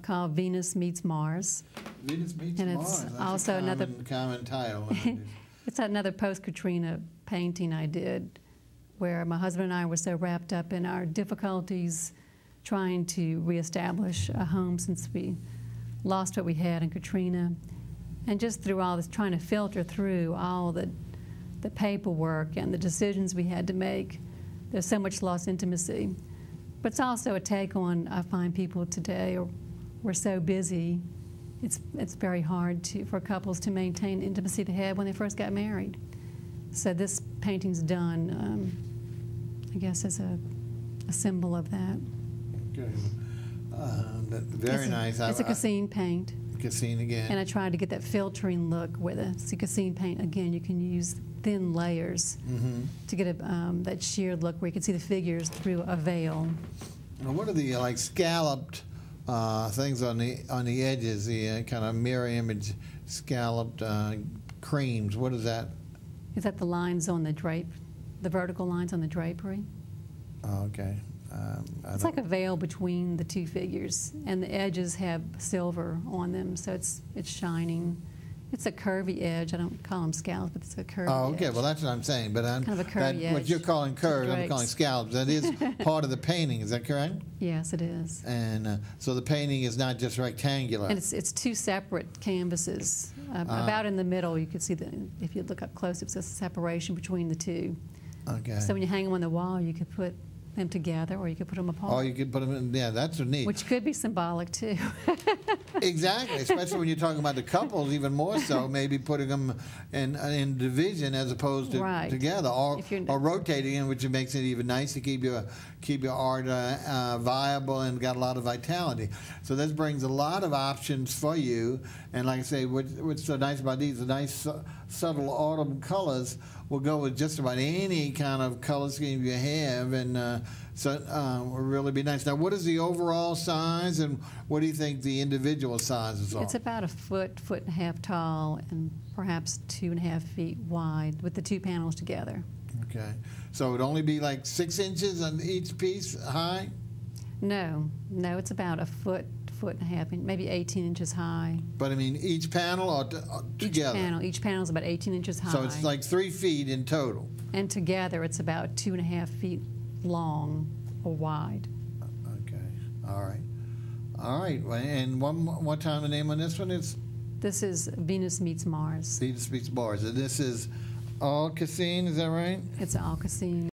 called Venus Meets Mars. Venus Meets and Mars. It's That's also a common title. It's another post-Katrina painting I did where my husband and I were so wrapped up in our difficulties trying to reestablish a home since we lost what we had in Katrina. And just through all this, trying to filter through all the paperwork and the decisions we had to make, there's so much lost intimacy. But it's also a take on, I find people today we're so busy, it's very hard for couples to maintain the intimacy they had when they first got married. So this painting's done, I guess, as a symbol of that. Okay. Very nice. It's a Cassine paint. Cassine again. And I tried to get that filtering look with it. See, Cassine paint, again, you can use thin layers to get that sheared look where you can see the figures through a veil. Now, what are the like scalloped things on the edges? The kind of mirror image scalloped creams. What is that? Is that the lines on the the vertical lines on the drapery? Oh, okay. It's like a veil between the two figures, and the edges have silver on them, so it's shining. It's a curvy edge. I don't call them scallops, but it's a curvy edge. Oh, okay. Well, that's what I'm saying. But kind of a curvy edge. What you're calling curves, I'm calling scallops. That is part of the painting. Is that correct? Yes, it is. And so the painting is not just rectangular. And it's two separate canvases. About in the middle, you can see that if you look up close, it's a separation between the two. Okay. So when you hang them on the wall, you could put them together, or you could put them apart. Or you could put them in, yeah, that's neat. Which could be symbolic, too. Exactly, especially when you're talking about the couples, even more so, maybe putting them in division as opposed to together, or rotating in, which makes it even nice to keep your art viable and got a lot of vitality. So this brings a lot of options for you, and like I say, what's so nice about these, the nice subtle autumn colors will go with just about any kind of color scheme you have, and so will really be nice. Now, what is the overall size, and what do you think the individual sizes are? It's about a foot and a half tall, and perhaps 2.5 feet wide with the two panels together. Okay. So it would only be like 6 inches on each piece high? No, it's about a foot and a half, maybe 18 inches high. But I mean, each panel or together? Each panel is about 18 inches high. So it's like 3 feet in total? And together it's about 2.5 feet long or wide. Okay, all right. All right, and one more time the name on this one is? This is Venus Meets Mars. Venus Meets Mars. And this is all Cassine, is that right? It's all Cassine.